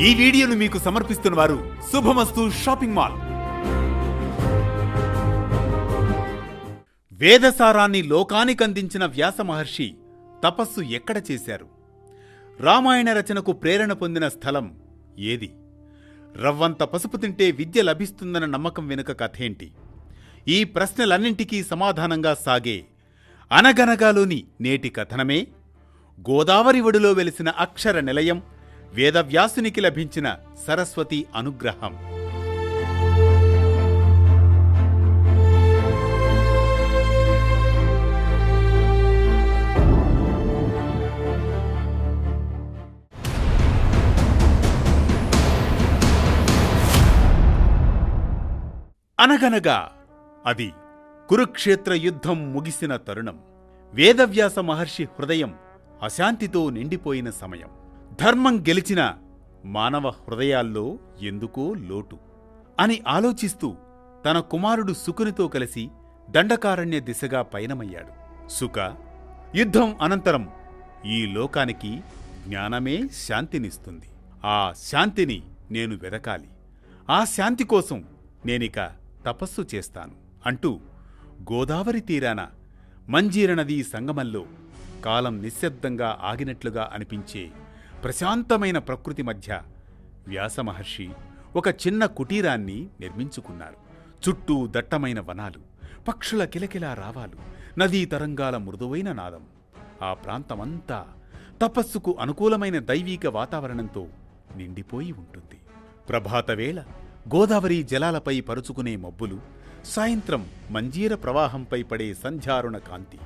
ఈ వీడియోను మీకు సమర్పిస్తున్న వారు శుభమస్తు షాపింగ్ మాల్. వేదసారాన్ని లోకానికందించిన వ్యాస మహర్షి తపస్సు ఎక్కడ చేశారు? రామాయణ రచనకు ప్రేరణ పొందిన స్థలం ఏది? రవ్వంత పసుపు తింటే విద్య లభిస్తుందన్న నమ్మకం వెనుక కథేంటి? ఈ ప్రశ్నలన్నింటికీ సమాధానంగా సాగే అనగనగాలోని నేటి కథనమే గోదావరి ఒడిలో వెలిసిన అక్షర నిలయం, వేదవ్యాసునికి లభించిన సరస్వతి అనుగ్రహం. అనగనగా అది కురుక్షేత్ర యుద్ధం ముగిసిన తరుణం. వేదవ్యాస మహర్షి హృదయం అశాంతితో నిండిపోయిన సమయం. ధర్మం గెలిచిన మానవ హృదయాల్లో ఎందుకో లోటు అని ఆలోచిస్తూ తన కుమారుడు శుకునితో కలిసి దండకారణ్య దిశగా పయనమయ్యాడు. శుక, యుద్ధం అనంతరం ఈ లోకానికి జ్ఞానమే శాంతినిస్తుంది. ఆ శాంతిని నేను వెదకాలి. ఆ శాంతి కోసం నేనిక తపస్సు చేస్తాను అంటూ గోదావరి తీరాన మంజీర నదీ సంగమంలో కాలం నిశ్శబ్దంగా ఆగినట్లుగా అనిపించే ప్రశాంతమైన ప్రకృతి మధ్య వ్యాసమహర్షి ఒక చిన్న కుటీరాన్ని నిర్మించుకున్నారు. చుట్టూ దట్టమైన వనాలు, పక్షుల కిలకిలా రావాలు, నదీ తరంగాల మృదువైన నాదం. ఆ ప్రాంతమంతా తపస్సుకు అనుకూలమైన దైవీక వాతావరణంతో నిండిపోయి ఉంటుంది. ప్రభాతవేళ గోదావరి జలాలపై పరుచుకునే మబ్బులు, సాయంత్రం మంజీర ప్రవాహంపై పడే సంధ్యారుణ కాంతి,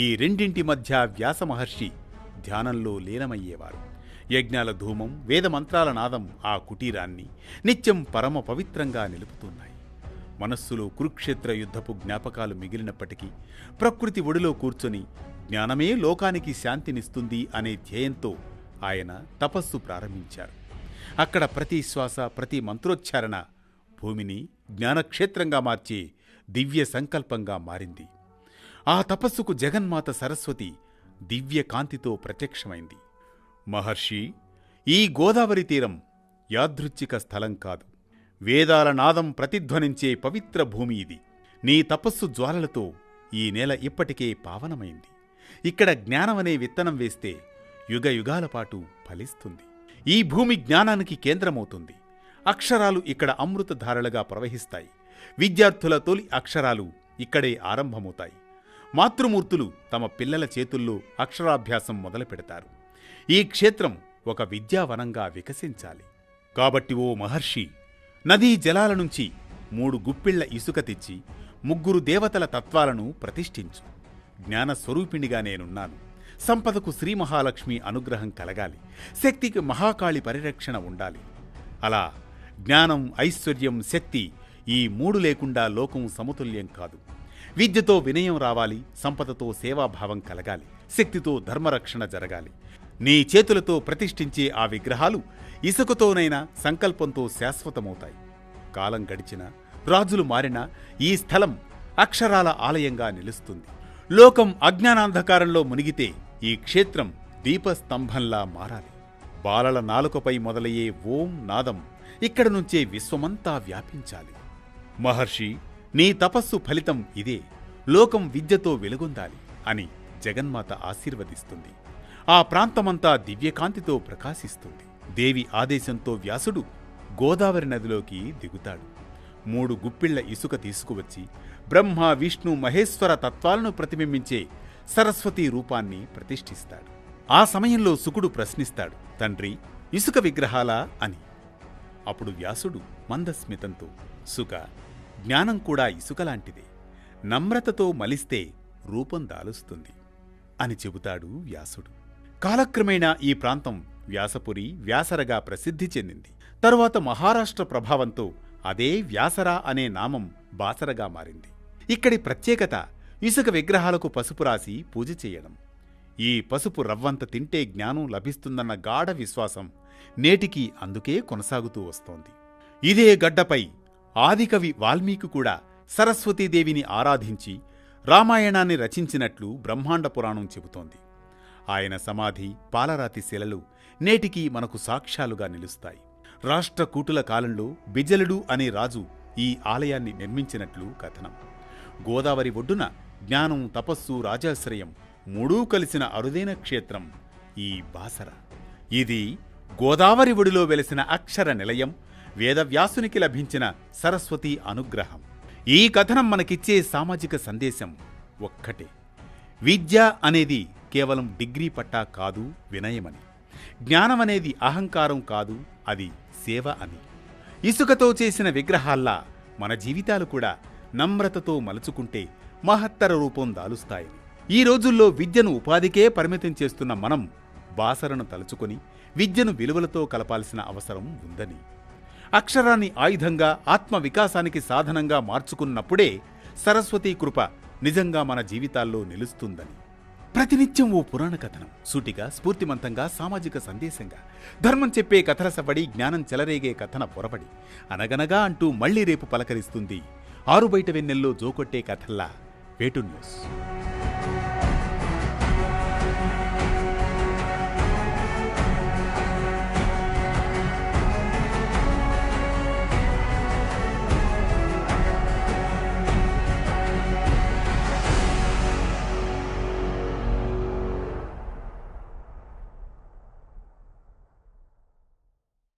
ఈ రెండింటి మధ్య వ్యాసమహర్షి ధ్యానంలో లీనమయ్యేవారు. యజ్ఞాల ధూమం, వేదమంత్రాల నాదం ఆ కుటీరాన్ని నిత్యం పరమ పవిత్రంగా నిలుపుతున్నాయి. మనస్సులో కురుక్షేత్ర యుద్ధపు జ్ఞాపకాలు మిగిలినప్పటికీ ప్రకృతి ఒడిలో కూర్చొని జ్ఞానమే లోకానికి శాంతినిస్తుంది అనే ధ్యేయంతో ఆయన తపస్సు ప్రారంభించారు. అక్కడ ప్రతి శ్వాస, ప్రతి మంత్రోచ్చారణ భూమిని జ్ఞానక్షేత్రంగా మార్చే దివ్య సంకల్పంగా మారింది. ఆ తపస్సుకు జగన్మాత సరస్వతి దివ్య కాంతితో ప్రత్యక్షమైంది. మహర్షి, ఈ గోదావరి తీరం యాదృచ్ఛిక స్థలం కాదు. వేదాల నాదం ప్రతిధ్వనించే పవిత్ర భూమి ఇది. నీ తపస్సు జ్వాలలతో ఈ నేల ఇప్పటికే పావనమైంది. ఇక్కడ జ్ఞానమనే విత్తనం వేస్తే యుగ యుగాల పాటు ఫలిస్తుంది. ఈ భూమి జ్ఞానానికి కేంద్రమవుతుంది. అక్షరాలు ఇక్కడ అమృతధారలుగా ప్రవహిస్తాయి. విద్యార్థుల తొలి అక్షరాలు ఇక్కడే ఆరంభమవుతాయి. మాతృమూర్తులు తమ పిల్లల చేతుల్లో అక్షరాభ్యాసం మొదలు పెడతారు. ఈ క్షేత్రం ఒక విద్యావనంగా వికసించాలి. కాబట్టి ఓ మహర్షి, నదీ జలాల నుంచి 3 గుప్పిళ్ల ఇసుక తెచ్చి 3 దేవతల తత్వాలను ప్రతిష్ఠించు. జ్ఞానస్వరూపిణిగా నేనున్నాను. సంపదకు శ్రీ మహాలక్ష్మి అనుగ్రహం కలగాలి. శక్తికి మహాకాళి పరిరక్షణ ఉండాలి. అలా జ్ఞానం, ఐశ్వర్యం, శక్తి ఈ 3 లేకుండా లోకం సమతుల్యం కాదు. విద్యతో వినయం రావాలి, సంపదతో సేవాభావం కలగాలి, శక్తితో ధర్మరక్షణ జరగాలి. నీ చేతులతో ప్రతిష్ఠించే ఆ విగ్రహాలు ఇసుకతోనైనా సంకల్పంతో శాశ్వతమవుతాయి. కాలం గడిచినా, రాజులు మారినా ఈ స్థలం అక్షరాల ఆలయంగా నిలుస్తుంది. లోకం అజ్ఞానాంధకారంలో మునిగితే ఈ క్షేత్రం దీపస్తంభంలా మారాలి. బాలల నాలుకపై మొదలయ్యే ఓం నాదం ఇక్కడి నుంచే విశ్వమంతా వ్యాపించాలి. మహర్షి, నీ తపస్సు ఫలితం ఇదే. లోకం విద్యతో వెలుగొందాలి అని జగన్మాత ఆశీర్వదిస్తుంది. ఆ ప్రాంతమంతా దివ్యకాంతితో ప్రకాశిస్తుంది. దేవి ఆదేశంతో వ్యాసుడు గోదావరి నదిలోకి దిగుతాడు. 3 గుప్పిళ్ల ఇసుక తీసుకువచ్చి బ్రహ్మ, విష్ణు, మహేశ్వర తత్వాలను ప్రతిబింబించే సరస్వతి రూపాన్ని ప్రతిష్ఠిస్తాడు. ఆ సమయంలో శుకుడు ప్రశ్నిస్తాడు, తండ్రి, ఇసుక విగ్రహాలా అని. అప్పుడు వ్యాసుడు మందస్మితంతో, శుక, జ్ఞానం కూడా ఇసుకలాంటిదే. నమ్రతతో మలిస్తే రూపం దాలుస్తుంది అని చెబుతాడు వ్యాసుడు. కాలక్రమేణా ఈ ప్రాంతం వ్యాసపురి, వ్యాసరగా ప్రసిద్ధి చెందింది. తరువాత మహారాష్ట్ర ప్రభావంతో అదే వ్యాసరా అనే నామం బాసరగా మారింది. ఇక్కడి ప్రత్యేకత ఇసుక విగ్రహాలకు పసుపు రాసి పూజ చేయడం. ఈ పసుపు రవ్వంత తింటే జ్ఞానం లభిస్తుందన్న గాఢ విశ్వాసం నేటికి అందుకే కొనసాగుతూ వస్తోంది. ఇదే గడ్డపై ఆదికవి వాల్మీకి కూడా సరస్వతీదేవిని ఆరాధించి రామాయణాన్ని రచించినట్లు బ్రహ్మాండ పురాణం చెబుతోంది. ఆయన సమాధి, పాలరాతి శిలలు నేటికీ మనకు సాక్ష్యాలుగా నిలుస్తాయి. రాష్ట్రకూటుల కాలంలో బిజలుడు అనే రాజు ఈ ఆలయాన్ని నిర్మించినట్లు కథనం. గోదావరి ఒడ్డున జ్ఞానం, తపస్సు, రాజాశ్రయం మూడూ కలిసిన అరుదైన క్షేత్రం ఈ బాసర. ఇది గోదావరి ఒడిలో వెలిసిన అక్షర నిలయం, వేదవ్యాసునికి లభించిన సరస్వతి అనుగ్రహం. ఈ కథనం మనకిచ్చే సామాజిక సందేశం ఒక్కటే: విద్య అనేది కేవలం డిగ్రీ పట్టా కాదు, వినయమని. జ్ఞానం అనేది అహంకారం కాదు, అది సేవ అని. ఇసుకతో చేసిన విగ్రహాల్లా మన జీవితాలు కూడా నమ్రతతో మలుచుకుంటే మహత్తర రూపం దాలుస్తాయని. ఈ రోజుల్లో విద్యను ఉపాధికే పరిమితం చేస్తున్న మనం బాసరను తలుచుకొని విద్యను విలువలతో కలపాల్సిన అవసరం ఉందని, అక్షరాన్ని ఆయుధంగా ఆత్మ వికాసానికి సాధనంగా మార్చుకున్నప్పుడే సరస్వతీ కృప నిజంగా మన జీవితాల్లో నిలుస్తుందని. ప్రతినిత్యం ఓ పురాణ కథనం, సూటిగా, స్ఫూర్తిమంతంగా, సామాజిక సందేశంగా, ధర్మం చెప్పే కథల సవ్వడి, జ్ఞానం చెలరేగే కథన పొరబడి, అనగనగా అంటూ మళ్లీ రేపు పలకరిస్తుంది ఆరుబయట వెన్నెల్లో జోకొట్టే కథల్లా వేటు న్యూస్.